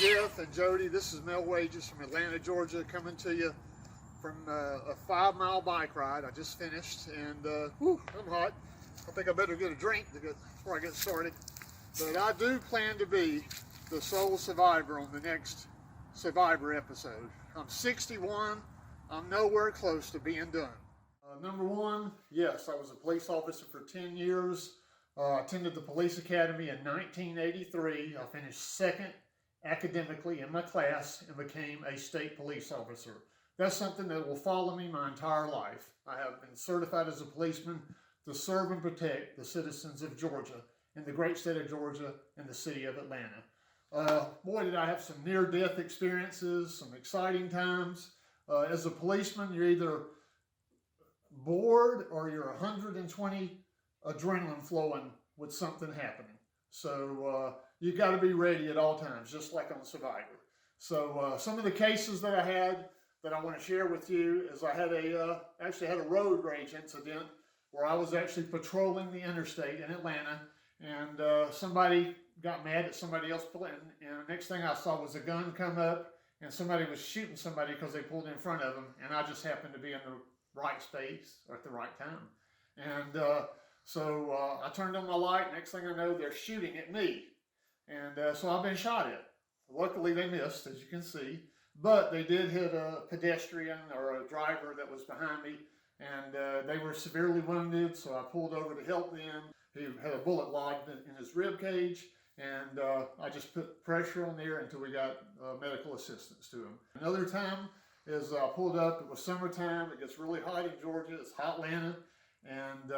Jeff and Jody. This is Mel Wages from Atlanta, Georgia, coming to you from a 5-mile bike ride. I just finished, and I'm hot. I think I better get a drink before I get started. But I do plan to be the sole survivor on the next Survivor episode. I'm 61. I'm nowhere close to being done. Number one, yes, I was a police officer for 10 years. Attended the police academy in 1983. I finished second academically in my class and became a state police officer. That's something that will follow me my entire life. I have been certified as a policeman to serve and protect the citizens of Georgia, in the great state of Georgia, and the city of Atlanta. Boy, did I have some near-death experiences, some exciting times. As a policeman, you're either bored or you're 120 adrenaline flowing with something happening. So you got to be ready at all times, just like on Survivor. So some of the cases that I had that I want to share with you is I had actually had a road rage incident where I was actually patrolling the interstate in Atlanta, and somebody got mad at somebody else pulling, and the next thing I saw was a gun come up, and somebody was shooting somebody because they pulled in front of them, and I just happened to be in the right space at the right time. And so I turned on my light. Next thing I know, they're shooting at me. And so I've been shot at. Luckily, they missed, as you can see. But they did hit a pedestrian or a driver that was behind me. And they were severely wounded, so I pulled over to help them. He had a bullet lodged in his rib cage. And I just put pressure on there until we got medical assistance to him. Another time is I pulled up. It was summertime. It gets really hot in Georgia. It's hot Atlanta. And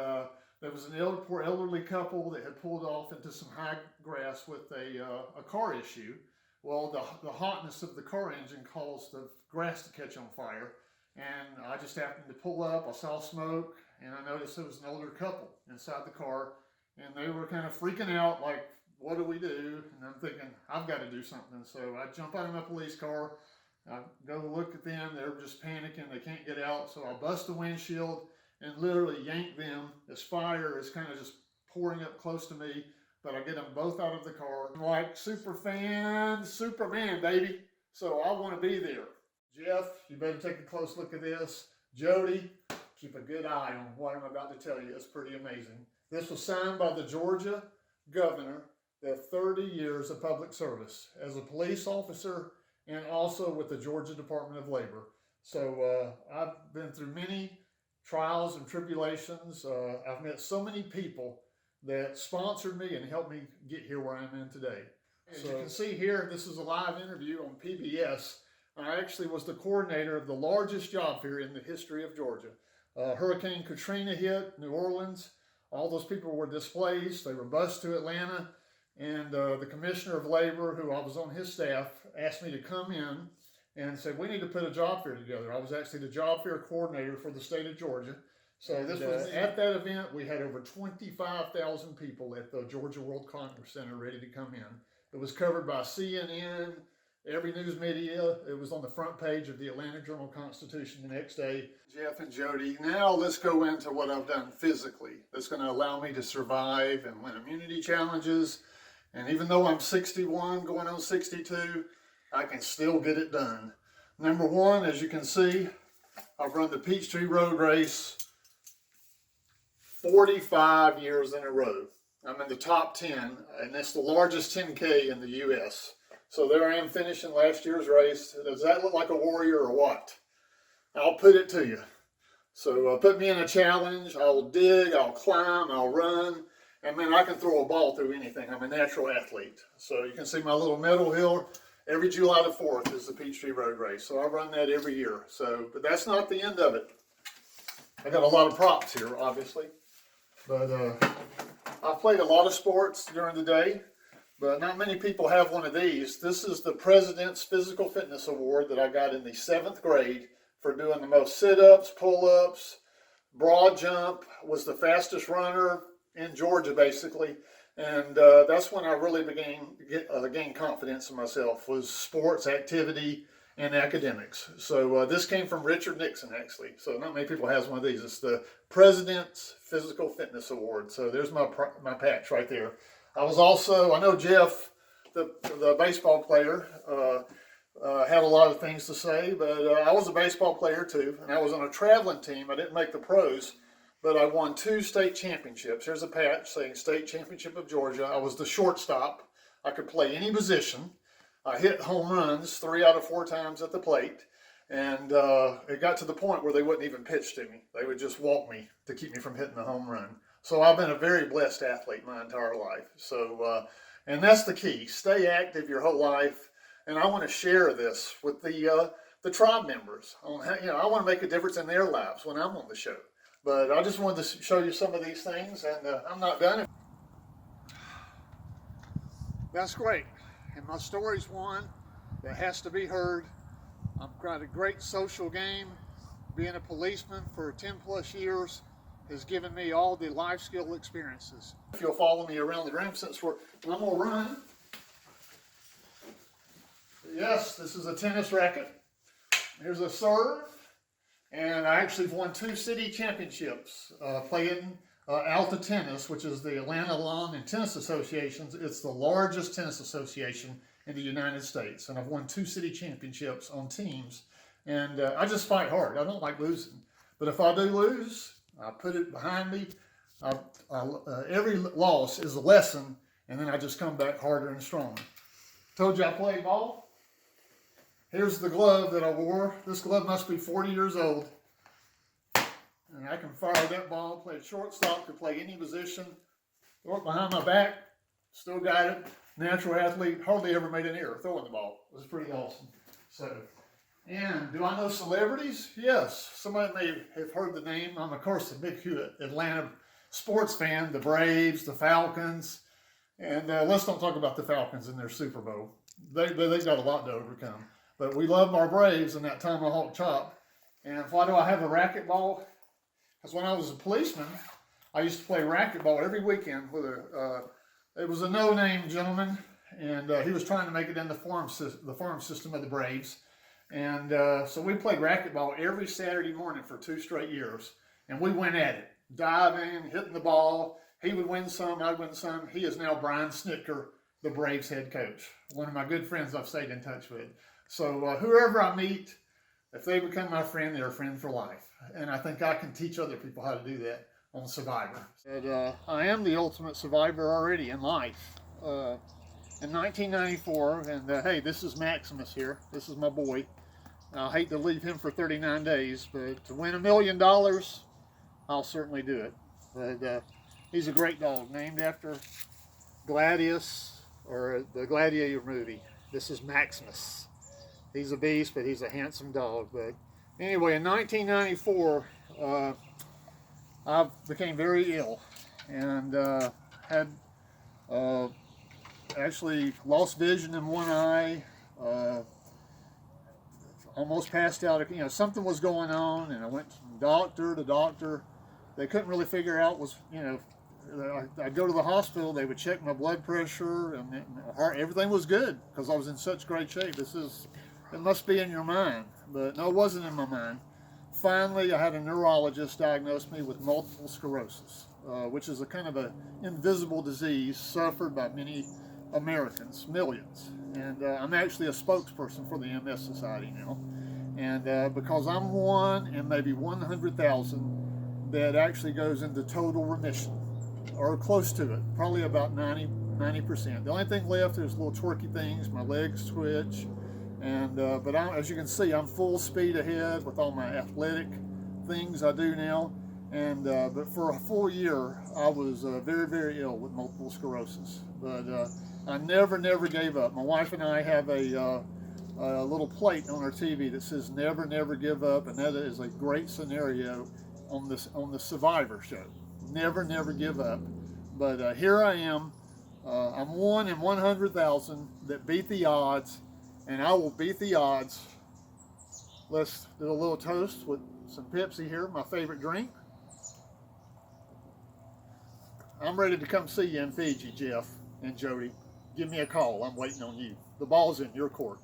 there was an elderly couple that had pulled off into some high grass with a car issue. Well, the hotness of the car engine caused the grass to catch on fire. And I just happened to pull up. I saw smoke, and I noticed there was an older couple inside the car. And they were kind of freaking out, like, what do we do? And I'm thinking, I've got to do something. So I jump out of my police car. I go look at them. They're just panicking. They can't get out. So I bust the windshield and literally yank them. This fire is kind of just pouring up close to me, but I get them both out of the car. I'm like, Superman, baby. So I want to be there. Jeff, you better take a close look at this. Jody, keep a good eye on what I'm about to tell you. It's pretty amazing. This was signed by the Georgia governor that 30 years of public service as a police officer and also with the Georgia Department of Labor. So I've been through many trials and tribulations. I've met so many people that sponsored me and helped me get here where I'm in today. As you can see here, this is a live interview on PBS. I actually was the coordinator of the largest job fair in the history of Georgia. Hurricane Katrina hit New Orleans. All those people were displaced. They were bused to Atlanta. And the commissioner of labor, who I was on his staff, asked me to come in and said, we need to put a job fair together. I was actually the job fair coordinator for the state of Georgia. So this was at that event, we had over 25,000 people at the Georgia World Congress Center ready to come in. It was covered by CNN, every news media. It was on the front page of the Atlanta Journal-Constitution the next day. Jeff and Jody, now let's go into what I've done physically. That's going to allow me to survive and win immunity challenges. And even though I'm 61, going on 62, I can still get it done. Number one, as you can see, I've run the Peachtree Road Race 45 years in a row. I'm in the top 10, and it's the largest 10K in the U.S. So there I am finishing last year's race. Does that look like a warrior or what? I'll put it to you. So put me in a challenge. I'll dig, I'll climb, I'll run. And man, I can throw a ball through anything. I'm a natural athlete. So you can see my little medal here. Every July the 4th is the Peachtree Road Race. So I run that every year. So, but that's not the end of it. I got a lot of props here, obviously. But I've played a lot of sports during the day, but not many people have one of these. This is the President's Physical Fitness Award that I got in the 7th grade for doing the most sit-ups, pull-ups, broad jump, was the fastest runner in Georgia, basically. And that's when I really gained confidence in myself, was sports, activity, and academics. So this came from Richard Nixon, actually. So not many people has one of these. It's the President's Physical Fitness Award. So there's my patch right there. I was also, I know Jeff the baseball player had a lot of things to say, but I was a baseball player too, and I was on a traveling team. I didn't make the pros, but I won 2 state championships. Here's a patch saying State Championship of Georgia. I was the shortstop. I could play any position. I hit home runs 3 out of 4 times at the plate. And it got to the point where they wouldn't even pitch to me. They would just walk me to keep me from hitting the home run. So I've been a very blessed athlete my entire life. So, and that's the key. Stay active your whole life. And I want to share this with the tribe members on how, I want to make a difference in their lives when I'm on the show. But I just wanted to show you some of these things, and I'm not done. That's great. And my story's one that has to be heard. I've got a great social game. Being a policeman for 10 plus years has given me all the life skill experiences. If you'll follow me around the room, since I'm gonna run. Yes, this is a tennis racket. Here's a serve. And I actually won 2 city championships playing Alta Tennis, which is the Atlanta Lawn and Tennis Associations. It's the largest tennis association in the United States, and I've won 2 city championships on teams, and I just fight hard. I don't like losing, but if I do lose, I put it behind me. Every loss is a lesson, and then I just come back harder and stronger. Told you I played ball. Here's the glove that I wore. This glove must be 40 years old, and I can fire that ball, play shortstop, could play any position, throw it behind my back, still got it. Natural athlete, hardly ever made an error throwing the ball. It was pretty awesome. So, and do I know celebrities? Yes. Somebody may have heard the name. I'm, of course, a big Atlanta sports fan. The Braves, the Falcons. And let's not talk about the Falcons in their Super Bowl. They've got a lot to overcome. But we love our Braves and that tomahawk chop. And why do I have a racquetball? Because when I was a policeman, I used to play racquetball every weekend with it was a no-name gentleman, and he was trying to make it in the farm system of the Braves. And so we played racquetball every Saturday morning for 2 straight years. And we went at it, diving, hitting the ball. He would win some, I'd win some. He is now Brian Snitker, the Braves head coach. One of my good friends I've stayed in touch with. So whoever I meet, if they become my friend, they're a friend for life. And I think I can teach other people how to do that on Survivor. But, I am the ultimate survivor already in life. In 1994, and hey, this is Maximus here. This is my boy. I hate to leave him for 39 days, but to win $1 million, I'll certainly do it. But he's a great dog, named after Gladius, or the Gladiator movie. This is Maximus. He's a beast, but he's a handsome dog. But anyway, in 1994, I became very ill and had actually lost vision in one eye, almost passed out. Something was going on, and I went from doctor to doctor. They couldn't really figure out I'd go to the hospital, they would check my blood pressure, and everything was good because I was in such great shape. It must be in your mind, but no, it wasn't in my mind. Finally, I had a neurologist diagnose me with multiple sclerosis, which is a kind of an invisible disease suffered by many Americans, millions. And I'm actually a spokesperson for the MS Society now. And because I'm one in maybe 100,000 that actually goes into total remission, or close to it, probably about 90%. The only thing left is little twerky things, my legs twitch. And but as you can see, I'm full speed ahead with all my athletic things I do now. And but for a full year, I was very, very ill with multiple sclerosis. But I never gave up. My wife and I have a little plate on our TV that says "Never, never give up," and that is a great scenario on the Survivor show. Never give up. But here I am. I'm 1 in 100,000 that beat the odds. And I will beat the odds. Let's do a little toast with some Pepsi here, my favorite drink. I'm ready to come see you in Fiji, Jeff and Jody. Give me a call. I'm waiting on you. The ball's in your court.